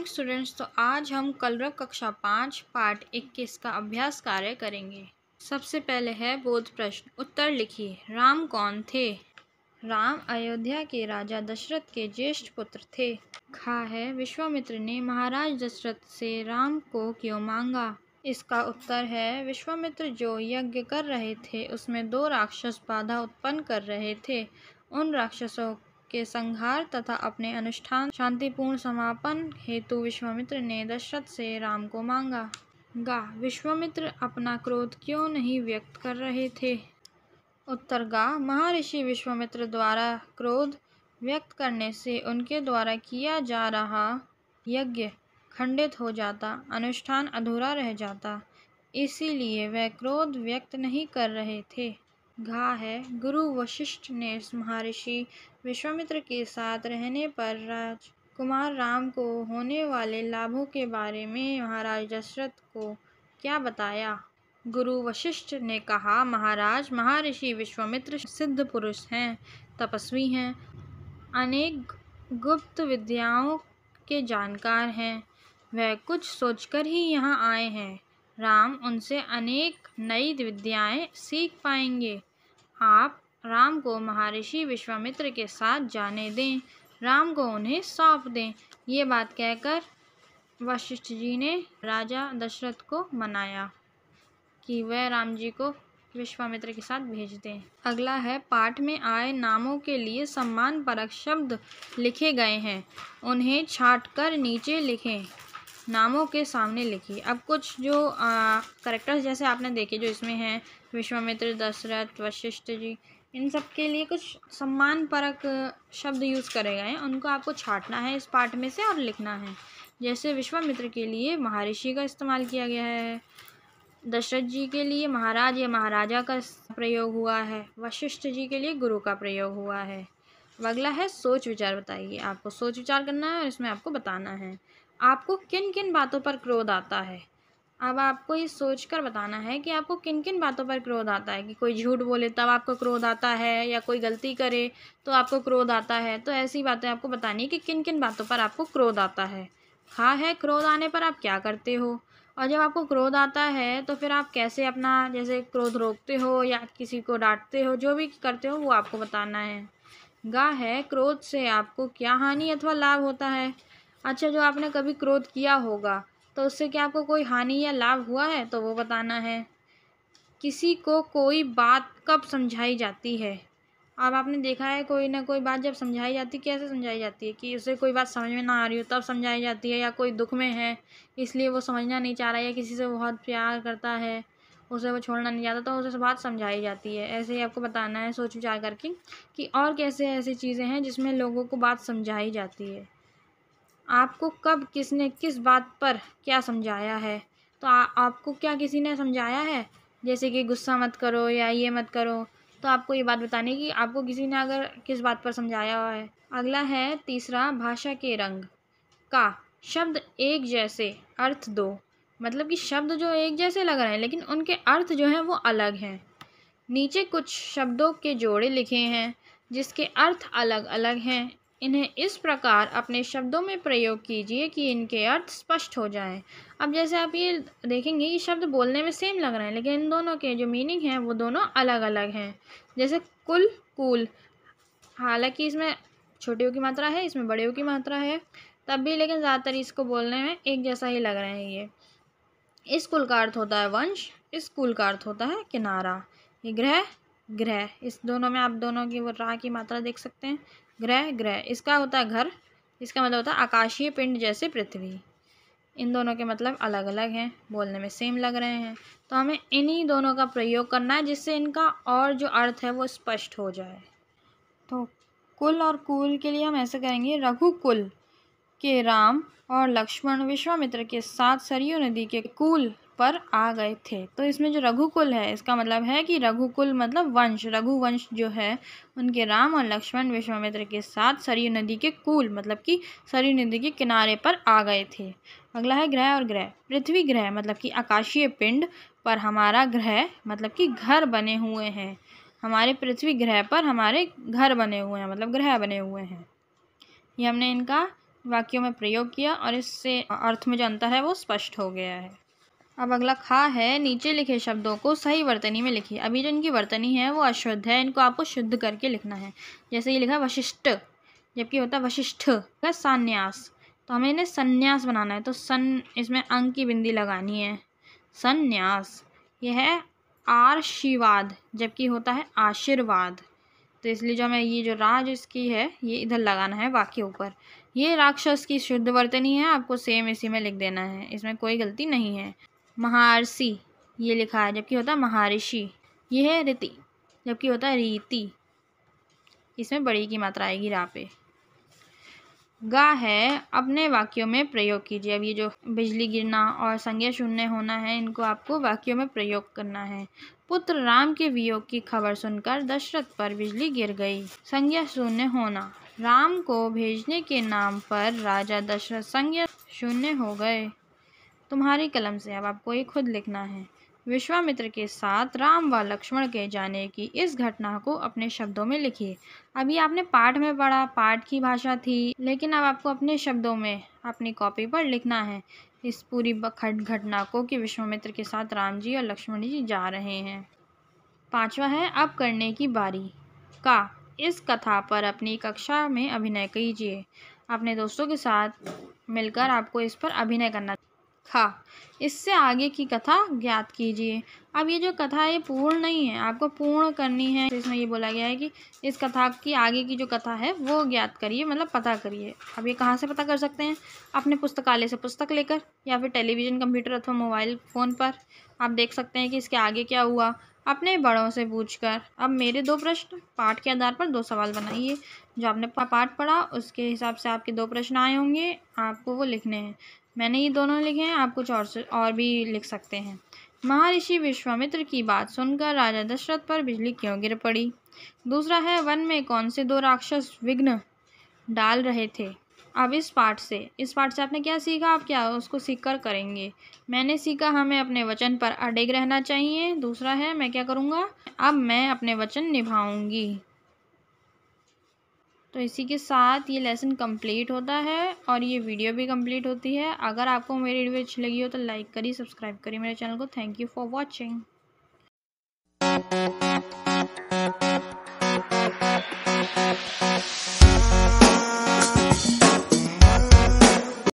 Students, तो आज हम कलरव कक्षा 5 पाठ 21 का अभ्यास कार्य करेंगे। सबसे पहले है बोध प्रश्न। उत्तर लिखिए। राम कौन थे? राम अयोध्या के राजा दशरथ के ज्येष्ठ पुत्र थे। खा है विश्वामित्र ने महाराज दशरथ से राम को क्यों मांगा? इसका उत्तर है विश्वामित्र जो यज्ञ कर रहे थे उसमें 2 राक्षस बाधा उत्पन्न कर रहे थे। उन राक्षसों के संहार तथा अपने अनुष्ठान शांतिपूर्ण समापन हेतु विश्वामित्र ने दशरथ से राम को मांगा। गा, विश्वामित्र अपना क्रोध क्यों नहीं व्यक्त कर रहे थे? उत्तर गा, महर्षि विश्वामित्र द्वारा क्रोध व्यक्त करने से उनके द्वारा किया जा रहा यज्ञ खंडित हो जाता, अनुष्ठान अधूरा रह जाता, इसीलिए वह क्रोध व्यक्त नहीं कर रहे थे। घा है, गुरु वशिष्ठ ने महर्षि विश्वामित्र के साथ रहने पर राजकुमार राम को होने वाले लाभों के बारे में महाराज दशरथ को क्या बताया? गुरु वशिष्ठ ने कहा, महाराज, महर्षि विश्वामित्र सिद्ध पुरुष हैं, तपस्वी हैं, अनेक गुप्त विद्याओं के जानकार हैं। वह कुछ सोचकर ही यहाँ आए हैं। राम उनसे अनेक नई विद्याएं सीख पाएंगे। आप राम को महर्षि विश्वामित्र के साथ जाने दें, राम को उन्हें सौंप दें। ये बात कहकर वशिष्ठ जी ने राजा दशरथ को मनाया कि वह राम जी को विश्वामित्र के साथ भेज दें। अगला है, पाठ में आए नामों के लिए सम्मान परक शब्द लिखे गए हैं, उन्हें छांट कर नीचे लिखें, नामों के सामने लिखिए। अब कुछ जो करेक्टर्स जैसे आपने देखे जो इसमें हैं, विश्वामित्र, दशरथ, वशिष्ठ जी, इन सब के लिए कुछ सम्मान परक शब्द यूज़ करे गए हैं, उनको आपको छांटना है इस पाठ में से और लिखना है। जैसे विश्वामित्र के लिए महर्षि का इस्तेमाल किया गया है, दशरथ जी के लिए महाराज या महाराजा का प्रयोग हुआ है, वशिष्ठ जी के लिए गुरु का प्रयोग हुआ है। अगला है सोच विचार बताइए। आपको सोच विचार करना है और इसमें आपको बताना है आपको किन किन बातों पर क्रोध आता है। अब आपको ये सोच कर बताना है कि आपको किन किन बातों पर क्रोध आता है। कि कोई झूठ बोले तब आपको क्रोध आता है, या कोई गलती करे तो आपको क्रोध आता है। तो ऐसी बातें आपको बतानी है कि किन किन बातों पर आपको क्रोध आता है। खा है, क्रोध आने पर आप क्या करते हो, और जब आपको क्रोध आता है तो फिर आप कैसे अपना जैसे क्रोध रोकते हो या किसी को डांटते हो, जो भी करते हो वो आपको बताना है। गा है, क्रोध से आपको क्या हानि अथवा लाभ होता है। अच्छा, जो आपने कभी क्रोध किया होगा तो उससे क्या आपको कोई हानि या लाभ हुआ है तो वो बताना है। किसी को कोई बात कब समझाई जाती है। अब आपने देखा है कोई ना कोई बात जब समझाई जाती है, कैसे समझाई जाती है कि उसे कोई बात समझ में ना आ रही हो तब समझाई जाती है, या कोई दुख में है इसलिए वो समझना नहीं चाह रहा है, या किसी से बहुत प्यार करता है उसे वो छोड़ना नहीं चाहता तो उसे बात समझाई जाती है। ऐसे ही आपको बताना है सोच विचार करके कि और कैसे ऐसी चीज़ें हैं जिसमें लोगों को बात समझाई जाती है। आपको कब किसने किस बात पर क्या समझाया है। तो आपको क्या किसी ने समझाया है, जैसे कि गुस्सा मत करो या ये मत करो, तो आपको ये बात बतानी कि आपको किसी ने अगर किस बात पर समझाया हुआ है। अगला है तीसरा, भाषा के रंग का शब्द एक जैसे अर्थ दो। मतलब कि शब्द जो एक जैसे लग रहे हैं लेकिन उनके अर्थ जो हैं वो अलग हैं। नीचे कुछ शब्दों के जोड़े लिखे हैं जिसके अर्थ अलग अलग हैं। इन्हें इस प्रकार अपने शब्दों में प्रयोग कीजिए कि इनके अर्थ स्पष्ट हो जाएं। अब जैसे आप ये देखेंगे ये शब्द बोलने में सेम लग रहे हैं लेकिन इन दोनों के जो मीनिंग हैं वो दोनों अलग अलग हैं। जैसे कुल, कूल, हालांकि इसमें छोटियों की मात्रा है, इसमें बड़ियों की मात्रा है, तब भी लेकिन ज़्यादातर इसको बोलने में एक जैसा ही लग रहे हैं। ये इस कुल का अर्थ होता है वंश, इस कुल का अर्थ होता है किनारा। ये ग्रह, ग्रह, इस दोनों में आप दोनों की वो रा की मात्रा देख सकते हैं। ग्रह, ग्रह, इसका होता है घर, इसका मतलब होता है आकाशीय पिंड जैसे पृथ्वी। इन दोनों के मतलब अलग अलग हैं, बोलने में सेम लग रहे हैं, तो हमें इन्हीं दोनों का प्रयोग करना है जिससे इनका और जो अर्थ है वो स्पष्ट हो जाए। तो कुल और कुल के लिए हम ऐसे करेंगे, रघुकुल के राम और लक्ष्मण विश्वामित्र के साथ सरयू नदी के कूल पर आ गए थे। तो इसमें जो रघुकुल है इसका मतलब है कि रघुकुल मतलब वंश, रघुवंश जो है उनके राम और लक्ष्मण विश्वामित्र के साथ सरयू नदी के कूल मतलब कि सरयू नदी के किनारे पर आ गए थे। अगला है ग्रह और ग्रह। पृथ्वी ग्रह मतलब कि आकाशीय पिंड पर हमारा ग्रह मतलब कि घर बने हुए हैं। हमारे पृथ्वी ग्रह पर हमारे घर बने हुए हैं मतलब ग्रह बने हुए हैं। ये हमने इनका वाक्यों में प्रयोग किया और इससे अर्थ में जो अंतर है वो स्पष्ट हो गया है। अब अगला खा है, नीचे लिखे शब्दों को सही वर्तनी में लिखिए। अभी जो इनकी वर्तनी है वो अशुद्ध है, इनको आपको शुद्ध करके लिखना है। जैसे ये लिखा वशिष्ठ, जबकि होता है वशिष्ठ का संन्यास, तो हमें इन्हें संन्यास बनाना है, तो सन इसमें अंक की बिंदी लगानी है, संन्यास। यह है आशीर्वाद, जबकि होता है आशीर्वाद, तो इसलिए जो हमें ये जो राज इसकी है ये इधर लगाना है वाक्य ऊपर। ये राक्षस की शुद्ध वर्तनी है, आपको सेम इसी में लिख देना है, इसमें कोई गलती नहीं है। महर्षि ये लिखा है, जबकि होता है महर्षि। ये है रीति, जबकि होता है रीति, इसमें बड़ी की मात्रा आएगी रा पे। गा है, अपने वाक्यों में प्रयोग कीजिए। अब ये जो बिजली गिरना और संज्ञा शून्य होना है, इनको आपको वाक्यों में प्रयोग करना है। पुत्र राम के वियोग की खबर सुनकर दशरथ पर बिजली गिर गई। संज्ञा शून्य होना, राम को भेजने के नाम पर राजा दशरथ संज्ञा शून्य हो गए। तुम्हारी कलम से अब आपको ये खुद लिखना है। विश्वामित्र के साथ राम व लक्ष्मण के जाने की इस घटना को अपने शब्दों में लिखिए। अभी आपने पाठ में पढ़ा, पाठ की भाषा थी, लेकिन अब आपको अपने शब्दों में अपनी कॉपी पर लिखना है इस पूरी घटना को कि विश्वामित्र के साथ राम जी और लक्ष्मण जी जा रहे हैं। 5वां है, अब करने की बारी का। इस कथा पर अपनी कक्षा में अभिनय कीजिए। अपने दोस्तों के साथ मिलकर आपको इस पर अभिनय करना। खा, इससे आगे की कथा ज्ञात कीजिए। अब ये जो कथा है ये पूर्ण नहीं है, आपको पूर्ण करनी है। इसमें ये बोला गया है कि इस कथा की आगे की जो कथा है वो ज्ञात करिए, मतलब पता करिए। अब ये कहाँ से पता कर सकते हैं? अपने पुस्तकालय से पुस्तक लेकर, या फिर टेलीविज़न, कंप्यूटर अथवा मोबाइल फ़ोन पर आप देख सकते हैं कि इसके आगे क्या हुआ, अपने बड़ों से पूछकर। अब मेरे 2 प्रश्न, पाठ के आधार पर 2 सवाल बनाइए। जो आपने पाठ पढ़ा उसके हिसाब से आपके 2 प्रश्न आए होंगे, आपको वो लिखने हैं। मैंने ये दोनों लिखे हैं, आप कुछ और भी लिख सकते हैं। महर्षि विश्वामित्र की बात सुनकर राजा दशरथ पर बिजली क्यों गिर पड़ी? दूसरा है, वन में कौन से 2 राक्षस विघ्न डाल रहे थे? अब इस पाठ से आपने क्या सीखा, आप क्या उसको सीख कर करेंगे। मैंने सीखा हमें अपने वचन पर अडिग रहना चाहिए। दूसरा है, मैं क्या करूँगा, अब मैं अपने वचन निभाऊंगी। तो इसी के साथ ये लेसन कंप्लीट होता है और ये वीडियो भी कंप्लीट होती है। अगर आपको मेरी वीडियो अच्छी लगी हो तो लाइक करिए, सब्सक्राइब करिए मेरे चैनल को। Thank you for watching.